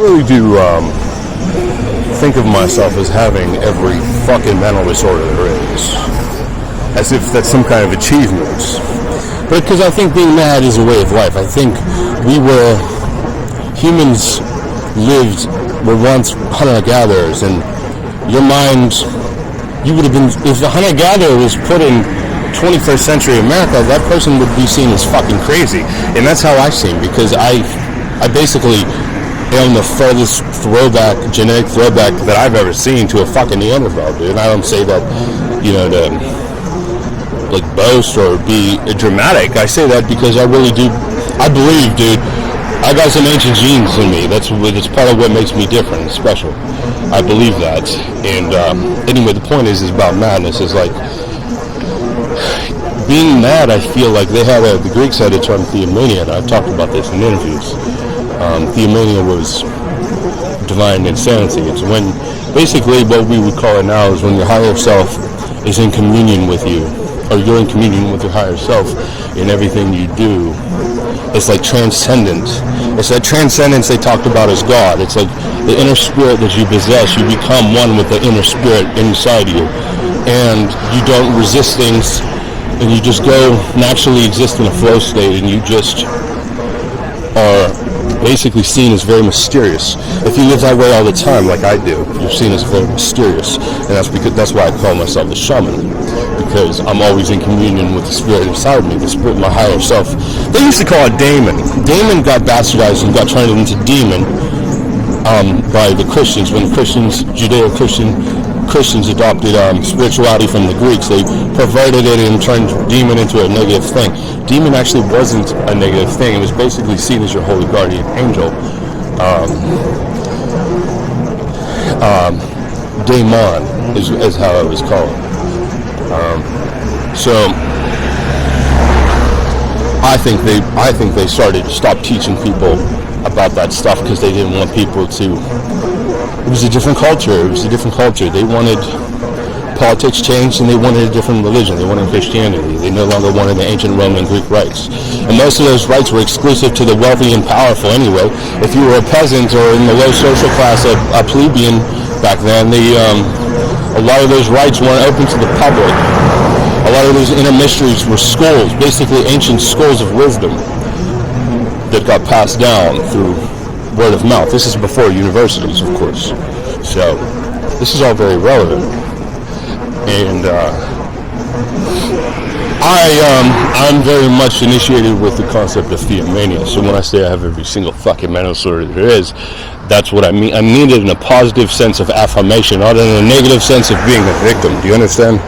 really do think of myself as having every fucking mental disorder there is, as if that's some kind of achievement. But because I think being mad is a way of life. I think humans were once hunter-gatherers, and your mind, you would have been, if a hunter-gatherer was put in 21st century America, that person would be seen as fucking crazy. And that's how I seem, because I basically am the furthest genetic throwback that I've ever seen to a fucking Neanderthal, dude. And I don't say that, to like boast or be dramatic. I say that because I really do. I believe, dude, I got some ancient genes in me. That's part of what makes me different and special. I believe that. And anyway, the point is about madness. Is like being mad. I feel like the Greeks had a term theomania, and I've talked about this in interviews. Theomania was divine insanity. It's when, basically what we would call it now is when your higher self is in communion with you, or you're in communion with your higher self in everything you do. It's like transcendent. It's that transcendence they talked about as God. It's like the inner spirit that you possess. You become one with the inner spirit inside you, and you don't resist things, and you just go naturally exist in a flow state, and you just are basically seen as very mysterious. If you live that way all the time, like I do, you're seen as very mysterious, and that's why I call myself the shaman, because I'm always in communion with the spirit inside me, the spirit, my higher self. They used to call it daemon. Daemon got bastardized and got turned into demon by the Christians. When Judeo-Christians adopted spirituality from the Greeks, they perverted it and turned demon into a negative thing. Demon actually wasn't a negative thing. It was basically seen as your holy guardian angel. Daemon is how it was called. So I think they stopped teaching people about that stuff because they didn't want people to. It was a different culture. They wanted politics changed, and they wanted a different religion. They wanted Christianity. They no longer wanted the ancient Roman and Greek rites. And most of those rites were exclusive to the wealthy and powerful anyway. If you were a peasant or in the low social class, a plebeian back then, a lot of those rites weren't open to the public. A lot of those inner mysteries were schools, basically ancient schools of wisdom that got passed down through word of mouth. This is before universities, of course. So this is all very relevant. And I'm very much initiated with the concept of theomania. So when I say I have every single fucking mental disorder there is, that's what I mean. I mean it in a positive sense of affirmation, not in a negative sense of being a victim. Do you understand?